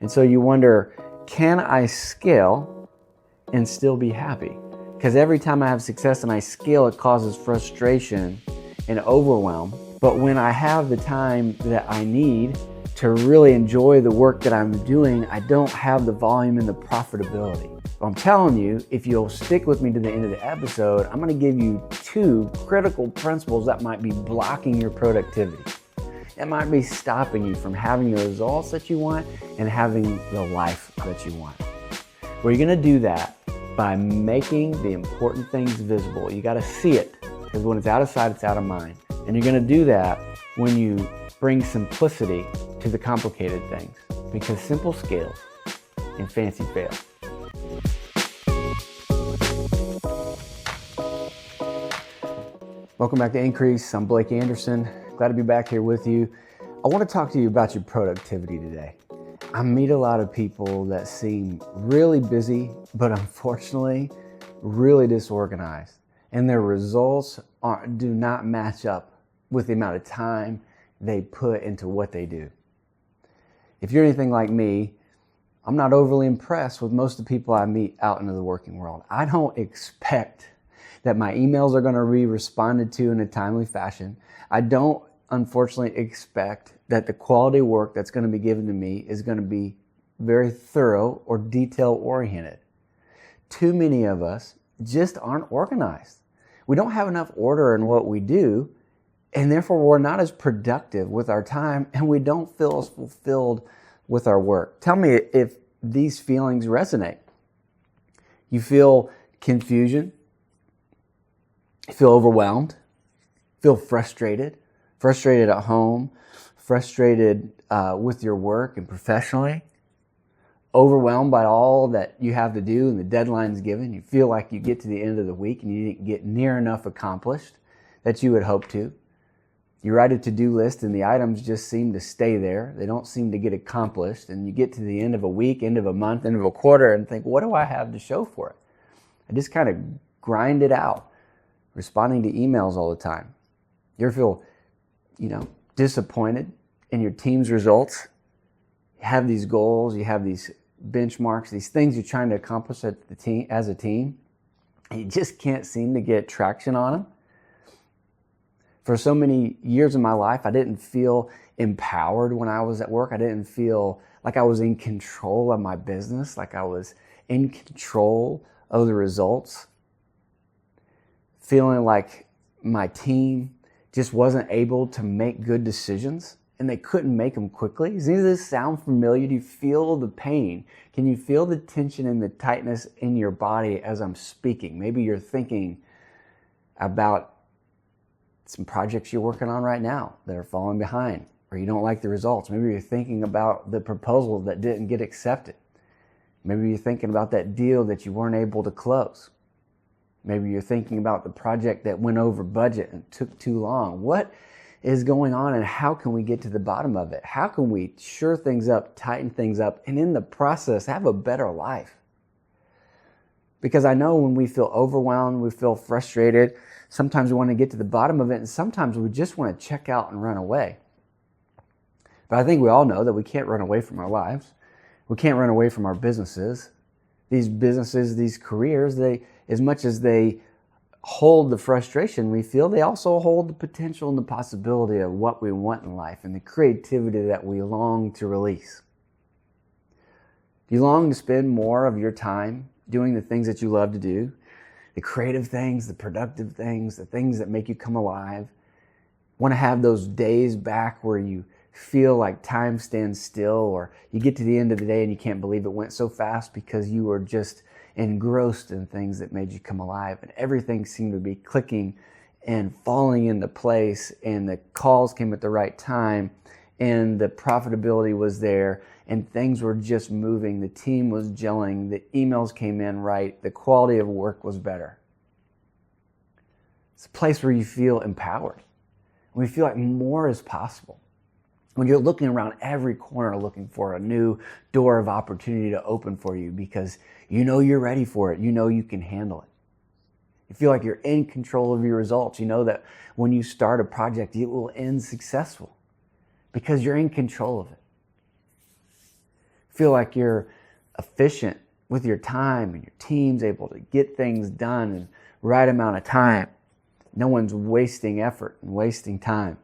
And so you wonder, can I scale and still be happy? Because every time I have success and I scale, it causes frustration and overwhelm. But when I have the time that I need to really enjoy the work that I'm doing, I don't have the volume and the profitability. I'm telling you, if you'll stick with me to the end of the episode, I'm gonna give you 2 critical principles that might be blocking your productivity. That might be stopping you from having the results that you want and having the life that you want. Well, you're gonna do that by making the important things visible. You gotta see it, because when it's out of sight, it's out of mind. And you're gonna do that when you bring simplicity to the complicated things, because simple scales and fancy fail. Welcome back to Increase. I'm Blake Anderson. Glad to be back here with you. I want to talk to you about your productivity today. I meet a lot of people that seem really busy, but unfortunately, really disorganized. And their results do not match up with the amount of time they put into what they do. If you're anything like me, I'm not overly impressed with most of the people I meet out into the working world. I don't expect that my emails are going to be responded to in a timely fashion. I don't, unfortunately, expect that the quality work that's going to be given to me is going to be very thorough or detail-oriented. Too many of us just aren't organized. We don't have enough order in what we do, and therefore we're not as productive with our time, and we don't feel as fulfilled with our work. Tell me if these feelings resonate. You feel confusion, you feel overwhelmed, feel frustrated at home, frustrated with your work and professionally, overwhelmed by all that you have to do and the deadlines given. You feel like you get to the end of the week and you didn't get near enough accomplished that you had hoped to. You write a to-do list and the items just seem to stay there. They don't seem to get accomplished. And you get to the end of a week, end of a month, end of a quarter and think, what do I have to show for it? I just kind of grind it out, responding to emails all the time. You ever feel, disappointed in your team's results? You have these goals, you have these benchmarks, these things you're trying to accomplish at the team, as a team, and you just can't seem to get traction on them. For so many years of my life, I didn't feel empowered when I was at work. I didn't feel like I was in control of my business, like I was in control of the results. Feeling like my team just wasn't able to make good decisions and they couldn't make them quickly. Does any of this sound familiar? Do you feel the pain? Can you feel the tension and the tightness in your body as I'm speaking? Maybe you're thinking about some projects you're working on right now that are falling behind, or you don't like the results. Maybe you're thinking about the proposal that didn't get accepted. Maybe you're thinking about that deal that you weren't able to close. Maybe you're thinking about the project that went over budget and took too long. What is going on and how can we get to the bottom of it? How can we shore things up, tighten things up, and in the process have a better life? Because I know when we feel overwhelmed, we feel frustrated, sometimes we want to get to the bottom of it, and sometimes we just want to check out and run away. But I think we all know that we can't run away from our lives. We can't run away from our businesses. These businesses, these careers, as much as they hold the frustration we feel, they also hold the potential and the possibility of what we want in life and the creativity that we long to release. Do you long to spend more of your time doing the things that you love to do? The creative things, the productive things, the things that make you come alive? Want to have those days back where you feel like time stands still, or you get to the end of the day and you can't believe it went so fast because you were just engrossed in things that made you come alive and everything seemed to be clicking and falling into place and the calls came at the right time and the profitability was there and things were just moving, the team was gelling, the emails came in right, the quality of work was better. It's a place where you feel empowered, when you feel like more is possible. When you're looking around every corner looking for a new door of opportunity to open for you because you know you're ready for it. You know you can handle it. You feel like you're in control of your results. You know that when you start a project, it will end successful because you're in control of it. feel like you're efficient with your time and your team's able to get things done in the right amount of time. No one's wasting effort and wasting time.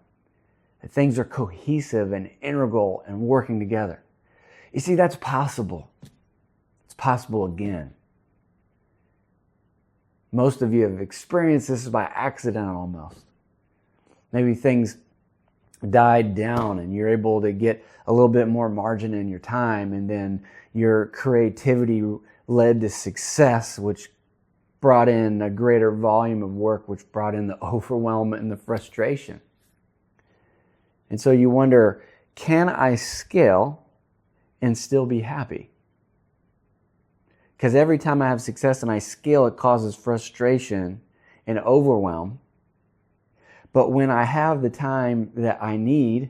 That things are cohesive and integral and working together. You see, that's possible. It's possible again. Most of you have experienced this by accident almost. Maybe things died down and you're able to get a little bit more margin in your time, and then your creativity led to success, which brought in a greater volume of work, which brought in the overwhelm and the frustration. And so you wonder, can I scale and still be happy? Because every time I have success and I scale, it causes frustration and overwhelm. But when I have the time that I need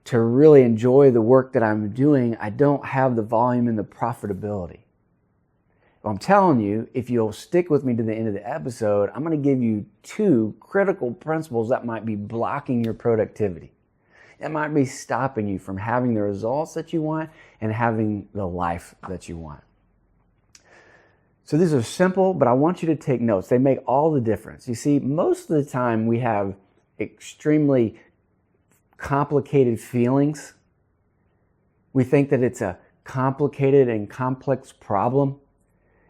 to really enjoy the work that I'm doing, I don't have the volume and the profitability. I'm telling you, if you'll stick with me to the end of the episode, I'm going to give you 2 critical principles that might be blocking your productivity. That might be stopping you from having the results that you want and having the life that you want. So these are simple, but I want you to take notes. They make all the difference. You see, most of the time we have extremely complicated feelings. We think that it's a complicated and complex problem.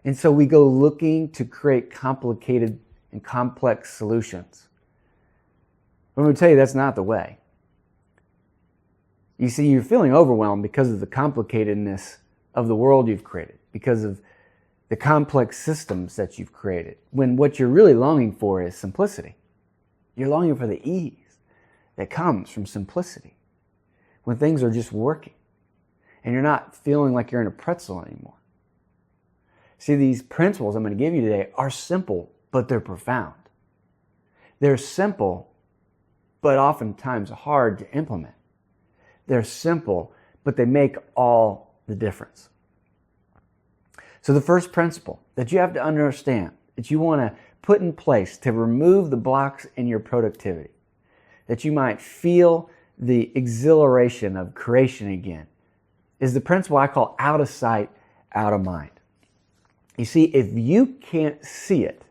And so we go looking to create complicated and complex solutions. I'm going to tell you that's not the way. You see, you're feeling overwhelmed because of the complicatedness of the world you've created, because of the complex systems that you've created, when what you're really longing for is simplicity. You're longing for the ease that comes from simplicity, when things are just working and you're not feeling like you're in a pretzel anymore. See, these principles I'm going to give you today are simple, but they're profound. They're simple, but oftentimes hard to implement. They're simple, but they make all the difference. So the first principle that you have to understand, that you want to put in place to remove the blocks in your productivity, that you might feel the exhilaration of creation again, is the principle I call out of sight, out of mind. You see, if you can't see it,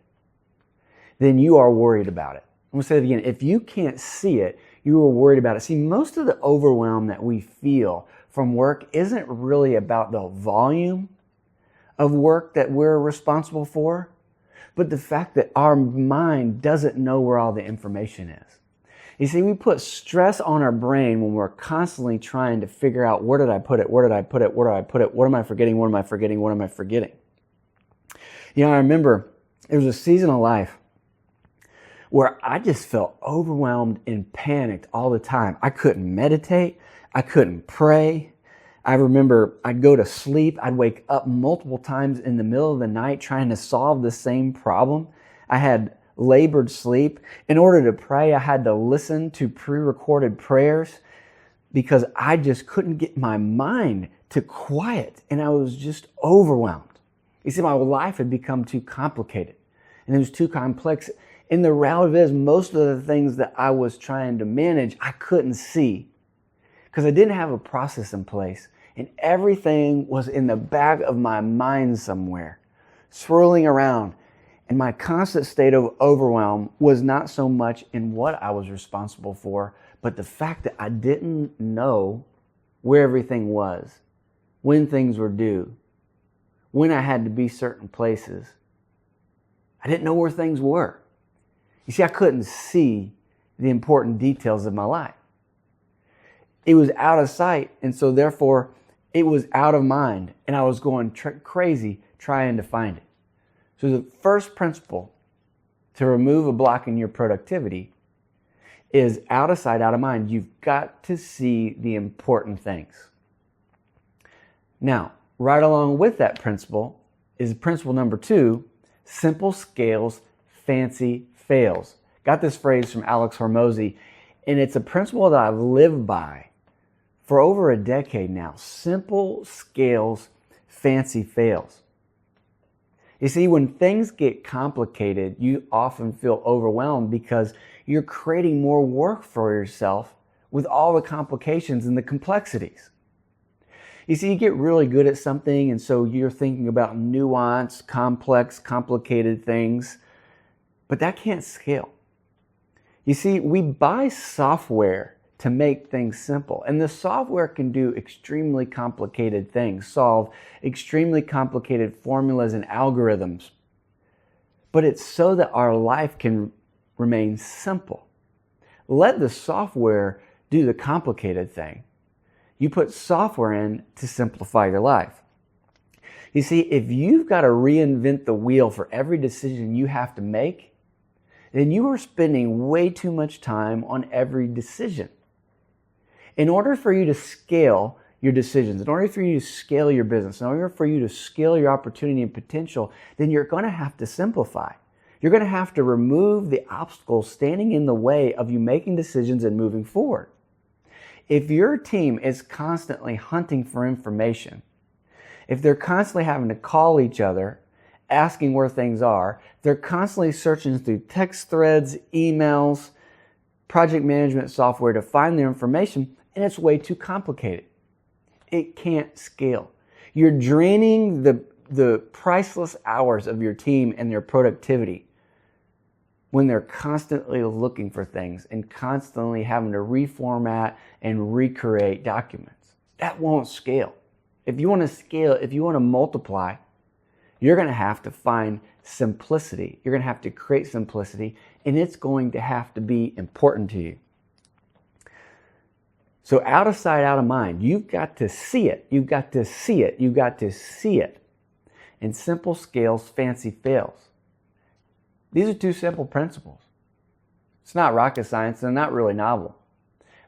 then you are worried about it. I'm going to say it again. If you can't see it, you are worried about it. See, most of the overwhelm that we feel from work isn't really about the volume of work that we're responsible for, but the fact that our mind doesn't know where all the information is. You see, we put stress on our brain when we're constantly trying to figure out, where did I put it? Where did I put it? Where did I put it? What am I forgetting? What am I forgetting? What am I forgetting? You know, I remember there was a season of life where I just felt overwhelmed and panicked all the time. I couldn't meditate. I couldn't pray. I remember I'd go to sleep. I'd wake up multiple times in the middle of the night trying to solve the same problem. I had labored sleep. In order to pray, I had to listen to pre-recorded prayers because I just couldn't get my mind to quiet, and I was just overwhelmed. You see, my life had become too complicated, and it was too complex. And the reality is, most of the things that I was trying to manage, I couldn't see because I didn't have a process in place, and everything was in the back of my mind somewhere, swirling around. And my constant state of overwhelm was not so much in what I was responsible for, but the fact that I didn't know where everything was, when things were due, when I had to be certain places. I didn't know where things were. You see, I couldn't see the important details of my life. It was out of sight, and so therefore it was out of mind, and I was going crazy trying to find it. So the first principle to remove a block in your productivity is out of sight, out of mind. You've got to see the important things. Now, right along with that principle is principle number 2, simple scales, fancy fails. Got this phrase from Alex Hormozy, and it's a principle that I've lived by for over a decade now. Simple scales, fancy fails. You see, when things get complicated, you often feel overwhelmed because you're creating more work for yourself with all the complications and the complexities. You see, you get really good at something, and so you're thinking about nuanced, complex, complicated things, but that can't scale. You see, we buy software to make things simple, and the software can do extremely complicated things, solve extremely complicated formulas and algorithms, but it's so that our life can remain simple. Let the software do the complicated thing. You put software in to simplify your life. You see, if you've got to reinvent the wheel for every decision you have to make, then you are spending way too much time on every decision. In order for you to scale your decisions, in order for you to scale your business, in order for you to scale your opportunity and potential, then you're going to have to simplify. You're going to have to remove the obstacles standing in the way of you making decisions and moving forward. If your team is constantly hunting for information, if they're constantly having to call each other, asking where things are, they're constantly searching through text threads, emails, project management software to find their information, and it's way too complicated. It can't scale. You're draining the priceless hours of your team and their productivity when they're constantly looking for things and constantly having to reformat and recreate documents. That won't scale. If you want to scale, if you want to multiply, you're going to have to find simplicity. You're going to have to create simplicity, and it's going to have to be important to you. So out of sight, out of mind, you've got to see it. You've got to see it. You've got to see it. And simple scales, fancy fails. These are two simple principles. It's not rocket science. They're not really novel.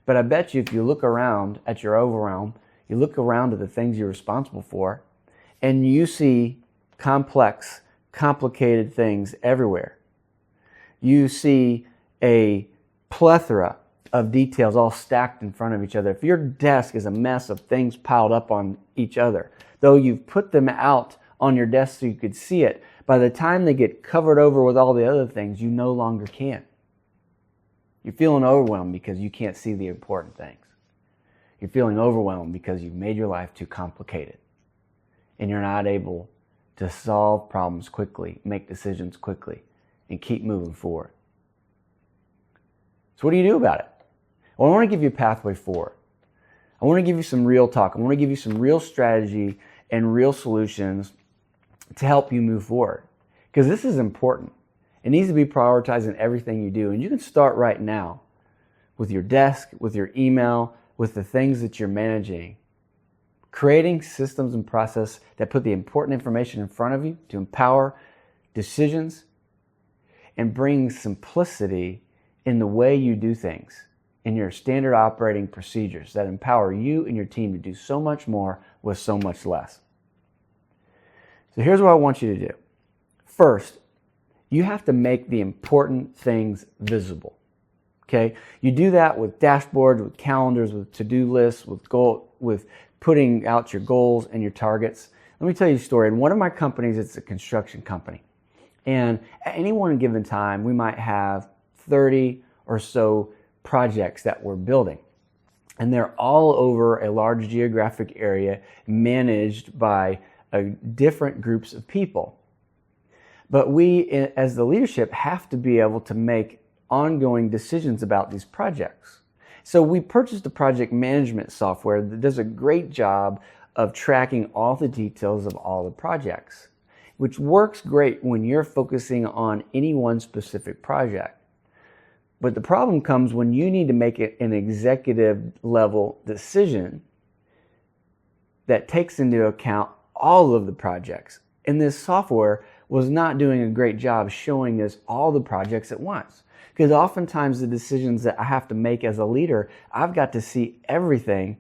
But I bet you if you look around at your overwhelm, you look around at the things you're responsible for, and you see complex, complicated things everywhere. You see a plethora of details all stacked in front of each other. If your desk is a mess of things piled up on each other, though you've put them out on your desk so you could see it, by the time they get covered over with all the other things, you no longer can. You're feeling overwhelmed because you can't see the important things. You're feeling overwhelmed because you've made your life too complicated and you're not able to solve problems quickly, make decisions quickly, and keep moving forward. So what do you do about it? Well, I want to give you a pathway forward. I want to give you some real talk. I want to give you some real strategy and real solutions to help you move forward. Because this is important. It needs to be prioritized in everything you do. And you can start right now with your desk, with your email, with the things that you're managing. Creating systems and process that put the important information in front of you to empower decisions and bring simplicity in the way you do things, in your standard operating procedures that empower you and your team to do so much more with so much less. So here's what I want you to do. First, you have to make the important things visible. Okay? You do that with dashboards, with calendars, with to-do lists, with putting out your goals and your targets. Let me tell you a story. In one of my companies, it's a construction company. And at any one given time, we might have 30 or so projects that we're building. And they're all over a large geographic area managed by different groups of people. But we, as the leadership, have to be able to make ongoing decisions about these projects. So we purchased a project management software that does a great job of tracking all the details of all the projects, which works great when you're focusing on any one specific project. But the problem comes when you need to make an executive level decision that takes into account all of the projects. And this software was not doing a great job showing us all the projects at once. Because oftentimes the decisions that I have to make as a leader, I've got to see everything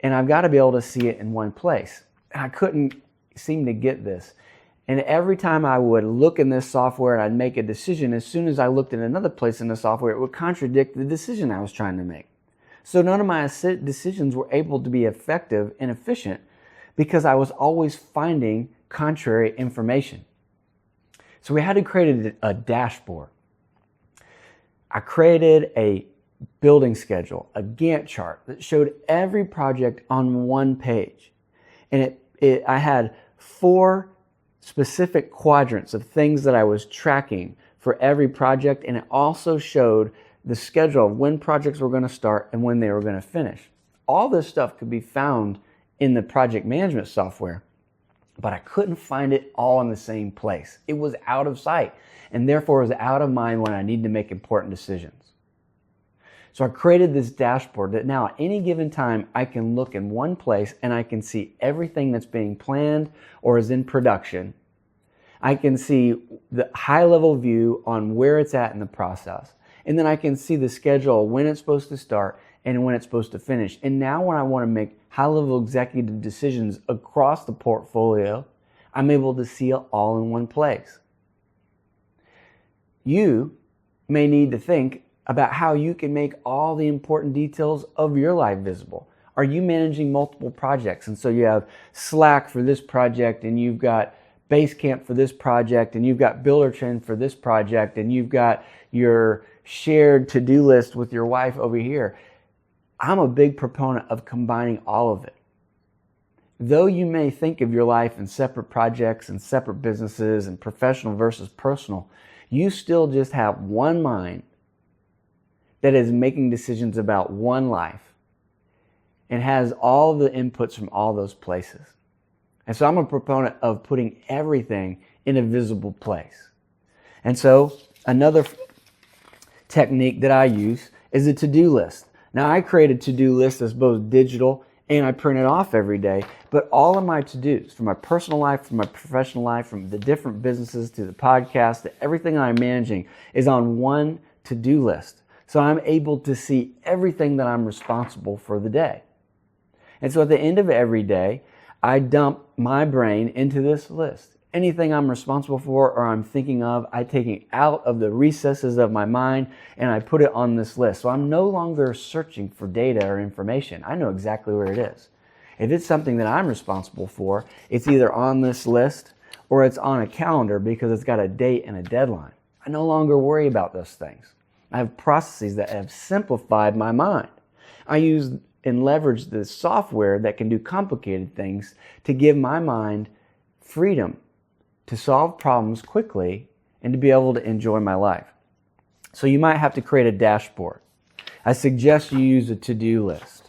and I've got to be able to see it in one place. And I couldn't seem to get this. And every time I would look in this software and I'd make a decision, as soon as I looked in another place in the software, it would contradict the decision I was trying to make. So none of my decisions were able to be effective and efficient because I was always finding contrary information. So we had to create a dashboard. I created a building schedule, a Gantt chart that showed every project on one page. And I had 4 specific quadrants of things that I was tracking for every project, and it also showed the schedule of when projects were going to start and when they were going to finish. All this stuff could be found in the project management software, but I couldn't find it all in the same place. It was out of sight, and therefore it was out of mind when I needed to make important decisions. So I created this dashboard that now at any given time I can look in one place and I can see everything that's being planned or is in production. I can see the high-level view on where it's at in the process. And then I can see the schedule, when it's supposed to start and when it's supposed to finish. And now when I want to make high-level executive decisions across the portfolio, I'm able to see it all in one place. You may need to think about how you can make all the important details of your life visible. Are you managing multiple projects? And so you have Slack for this project, and you've got Basecamp for this project, and you've got Buildertrend for this project, and you've got your shared to-do list with your wife over here. I'm a big proponent of combining all of it. Though you may think of your life in separate projects and separate businesses and professional versus personal, you still just have one mind that is making decisions about one life and has all the inputs from all those places. And so I'm a proponent of putting everything in a visible place. And so another technique that I use is a to-do list. Now I create a to-do list that's both digital and I print it off every day, but all of my to-dos, from my personal life, from my professional life, from the different businesses to the podcast, to everything I'm managing is on one to-do list. So I'm able to see everything that I'm responsible for the day. And so at the end of every day, I dump my brain into this list. Anything I'm responsible for or I'm thinking of, I take it out of the recesses of my mind and I put it on this list. So I'm no longer searching for data or information. I know exactly where it is. If it's something that I'm responsible for, it's either on this list or it's on a calendar because it's got a date and a deadline. I no longer worry about those things. I have processes that have simplified my mind. I use and leverage the software that can do complicated things to give my mind freedom to solve problems quickly and to be able to enjoy my life. So you might have to create a dashboard. I suggest you use a to-do list.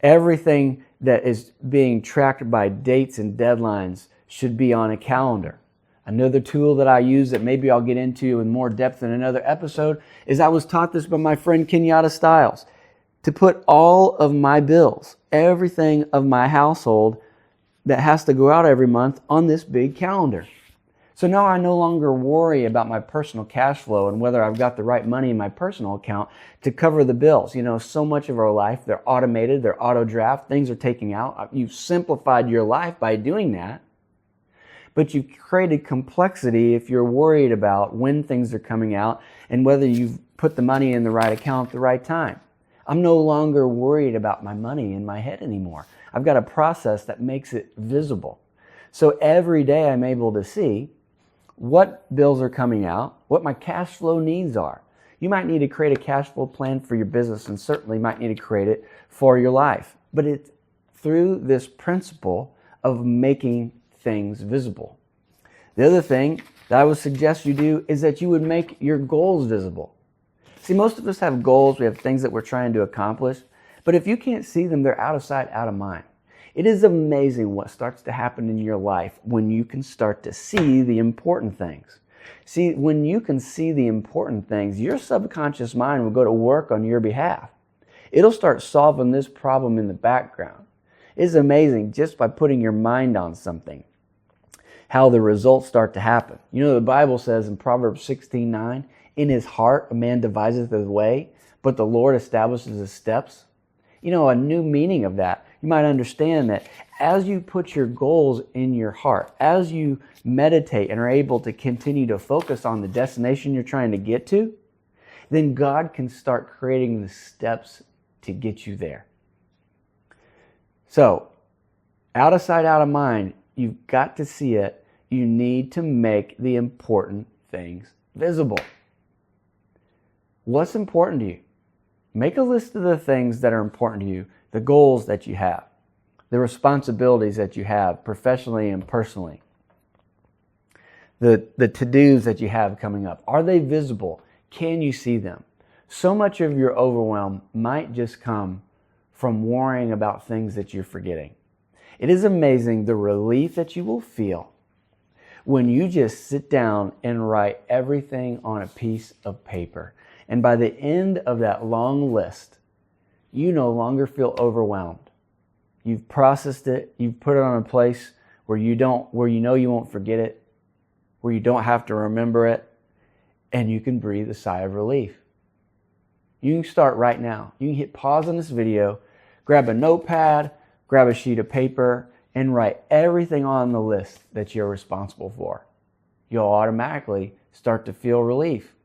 Everything that is being tracked by dates and deadlines should be on a calendar. Another tool that I use that maybe I'll get into in more depth in another episode is I was taught this by my friend Kenyatta Stiles, to put all of my bills, everything of my household that has to go out every month on this big calendar. So now I no longer worry about my personal cash flow and whether I've got the right money in my personal account to cover the bills. You know, so much of our life, they're automated, they're auto draft, things are taking out. You've simplified your life by doing that. But you've created complexity if you're worried about when things are coming out and whether you've put the money in the right account at the right time. I'm no longer worried about my money in my head anymore. I've got a process that makes it visible. So every day I'm able to see what bills are coming out, what my cash flow needs are. You might need to create a cash flow plan for your business and certainly might need to create it for your life. But it's through this principle of making things visible. The other thing that I would suggest you do is that you would make your goals visible. See, most of us have goals, we have things that we're trying to accomplish, but if you can't see them, they're out of sight, out of mind. It is amazing what starts to happen in your life when you can start to see the important things. See, when you can see the important things, your subconscious mind will go to work on your behalf. It'll start solving this problem in the background. It's amazing just by putting your mind on something, how the results start to happen. You know, the Bible says in Proverbs 16:9, in his heart a man deviseth his way, but the Lord establishes his steps. You know, a new meaning of that. You might understand that as you put your goals in your heart, as you meditate and are able to continue to focus on the destination you're trying to get to, then God can start creating the steps to get you there. So, out of sight, out of mind, you've got to see it. You need to make the important things visible. What's important to you? Make a list of the things that are important to you, the goals that you have. the responsibilities that you have professionally and personally, the to-dos that you have coming up, are they visible? Can you see them? So much of your overwhelm might just come from worrying about things that you're forgetting. It is amazing the relief that you will feel when you just sit down and write everything on a piece of paper. And by the end of that long list, you no longer feel overwhelmed. You've processed it. You've put it on a place where you know you won't forget it, where you don't have to remember it, and you can breathe a sigh of relief. You can start right now. You can hit pause on this video, grab a notepad, grab a sheet of paper, and write everything on the list that you're responsible for. You'll automatically start to feel relief.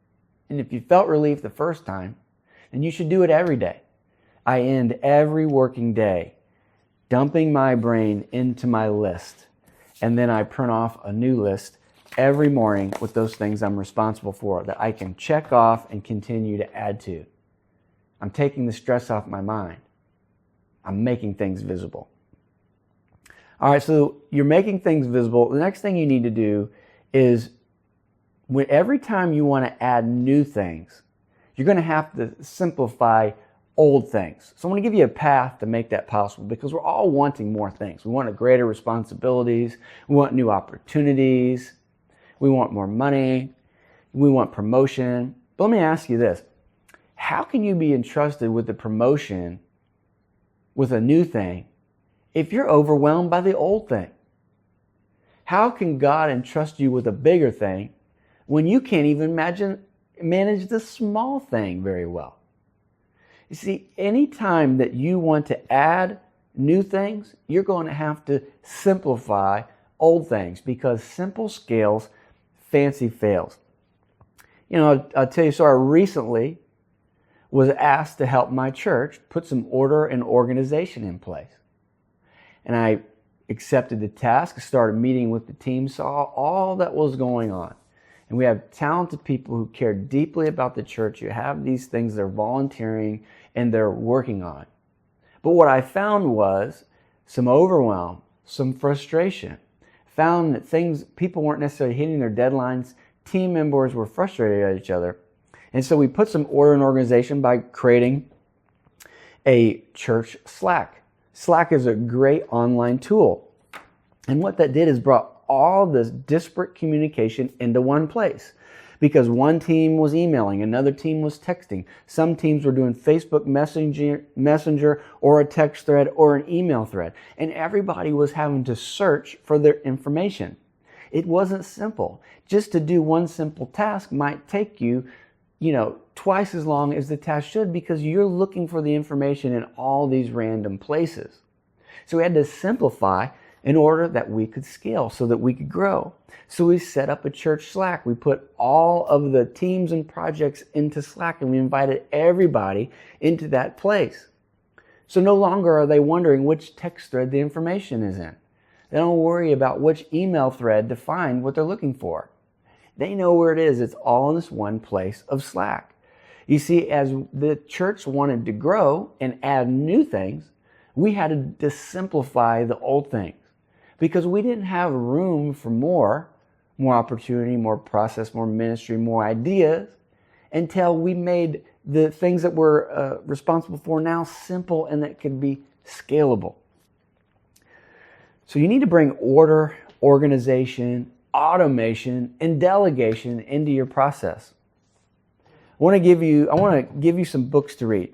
And if you felt relief the first time, then you should do it every day. I end every working day dumping my brain into my list, and then I print off a new list every morning with those things I'm responsible for that I can check off and continue to add to. I'm taking the stress off my mind. I'm making things visible. All right, so you're making things visible. The next thing you need to do is every time you want to add new things, you're going to have to simplify old things. So I'm going to give you a path to make that possible, because we're all wanting more things. We want greater responsibilities. We want new opportunities. We want more money. We want promotion. But let me ask you this. How can you be entrusted with the promotion, with a new thing, if you're overwhelmed by the old thing? How can God entrust you with a bigger thing when you can't even manage the small thing very well? You see, anytime that you want to add new things, you're going to have to simplify old things, because simple scales, fancy fails. You know, I'll tell you, so I recently was asked to help my church put some order and organization in place. And I accepted the task, started meeting with the team, saw all that was going on. And we have talented people who care deeply about the church. You have these things they're volunteering and they're working on. But what I found was some overwhelm, some frustration. Found that people weren't necessarily hitting their deadlines. Team members were frustrated at each other. And so we put some order and organization by creating a church Slack. Slack is a great online tool. And what that did is brought all this disparate communication into one place, because one team was emailing, another team was texting. Some teams were doing Facebook Messenger or a text thread or an email thread. And everybody was having to search for their information. It wasn't simple. Just to do one simple task might take you, twice as long as the task should, because you're looking for the information in all these random places. So we had to simplify in order that we could scale, so that we could grow. So we set up a church Slack. We put all of the teams and projects into Slack, and we invited everybody into that place. So no longer are they wondering which text thread the information is in. They don't worry about which email thread to find what they're looking for. They know where it is. It's all in this one place of Slack. You see, as the church wanted to grow and add new things, we had to simplify the old things, because we didn't have room for more opportunity, more process, more ministry, more ideas, until we made the things that we're responsible for now simple and that could be scalable. So you need to bring order, organization, automation, and delegation into your process. I want to give you some books to read.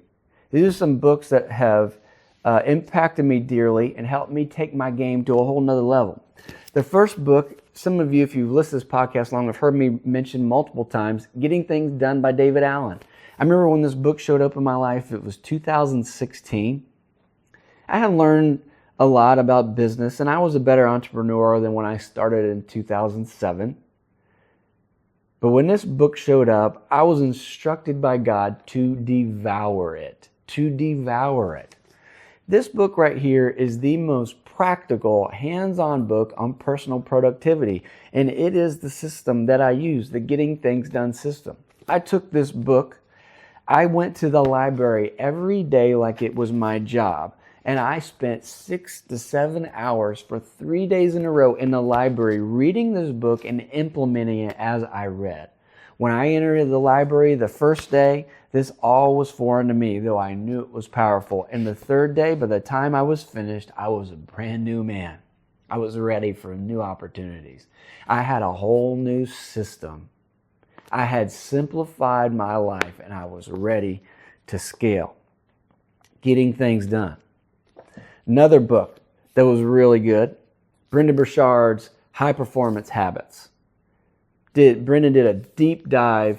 These are some books that have impacted me dearly and helped me take my game to a whole nother level. The first book, some of you, if you've listened to this podcast long, have heard me mention multiple times, Getting Things Done by David Allen. I remember when this book showed up in my life, it was 2016. I had learned a lot about business, and I was a better entrepreneur than when I started in 2007. But when this book showed up, I was instructed by God to devour it. This book right here is the most practical, hands-on book on personal productivity, and it is the system that I use, the Getting Things Done system. I took this book, I went to the library every day like it was my job, And I spent 6 to 7 hours for 3 days in a row in the library reading this book and implementing it as I read. When I entered the library the first day, this all was foreign to me, though I knew it was powerful. And the third day, by the time I was finished, I was a brand new man. I was ready for new opportunities. I had a whole new system. I had simplified my life and I was ready to scale. Getting things done. Another book that was really good, Brendon Burchard's High Performance Habits. Brendan did a deep dive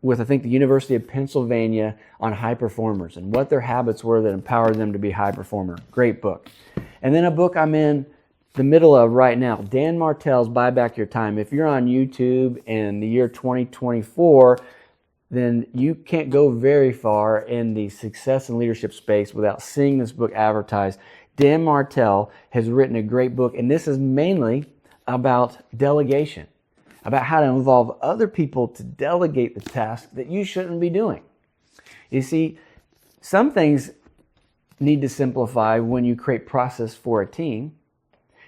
with, I think, the University of Pennsylvania on high performers and what their habits were that empowered them to be high performer. Great book. And then a book I'm in the middle of right now, Dan Martell's Buy Back Your Time. If you're on YouTube in the year 2024, then you can't go very far in the success and leadership space without seeing this book advertised. Dan Martell has written a great book, and this is mainly about delegation, about how to involve other people to delegate the task that you shouldn't be doing. You see, some things need to simplify when you create process for a team.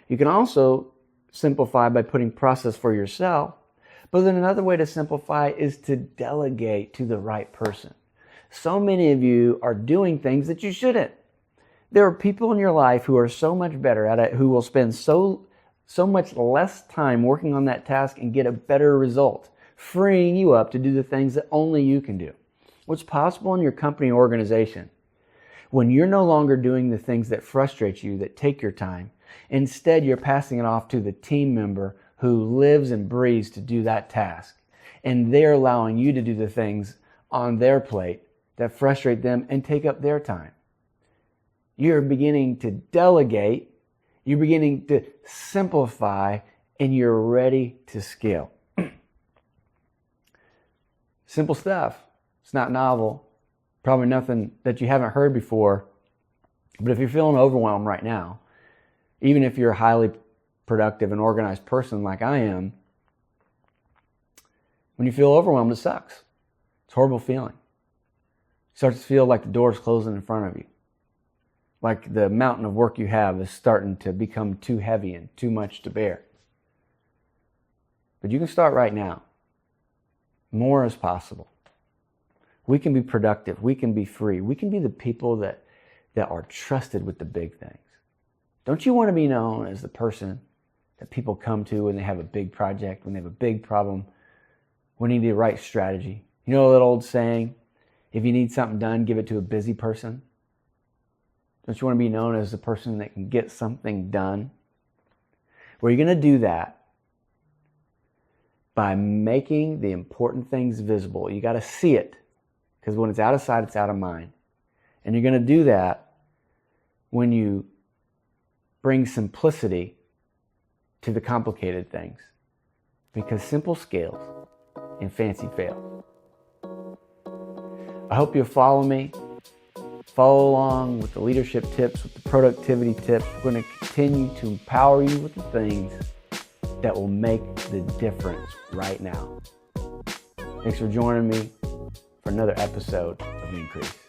You can also simplify by putting process for yourself. But then another way to simplify is to delegate to the right person. So many of you are doing things that you shouldn't. There are people in your life who are so much better at it, who will spend so much less time working on that task and get a better result, freeing you up to do the things that only you can do. What's possible in your company or organization when you're no longer doing the things that frustrate you, that take your time, instead you're passing it off to the team member who lives and breathes to do that task. And they're allowing you to do the things on their plate that frustrate them and take up their time. You're beginning to delegate, you're beginning to simplify, and you're ready to scale. Simple stuff. It's not novel. Probably nothing that you haven't heard before. But if you're feeling overwhelmed right now, even if you're a highly productive and organized person like I am, when you feel overwhelmed, it sucks. It's a horrible feeling. It starts to feel like the door's closing in front of you. Like the mountain of work you have is starting to become too heavy and too much to bear. But you can start right now. More is possible. We can be productive. We can be free. We can be the people that are trusted with the big things. Don't you want to be known as the person that people come to when they have a big project, when they have a big problem, when they need the right strategy? You know that old saying, if you need something done, give it to a busy person? Don't you want to be known as the person that can get something done? Well, you're going to do that by making the important things visible. You got to see it, because when it's out of sight, it's out of mind. And you're going to do that when you bring simplicity to the complicated things, because simple scales and fancy fails. I hope you'll follow me. Follow along with the leadership tips, with the productivity tips. We're going to continue to empower you with the things that will make the difference right now. Thanks for joining me for another episode of Increase.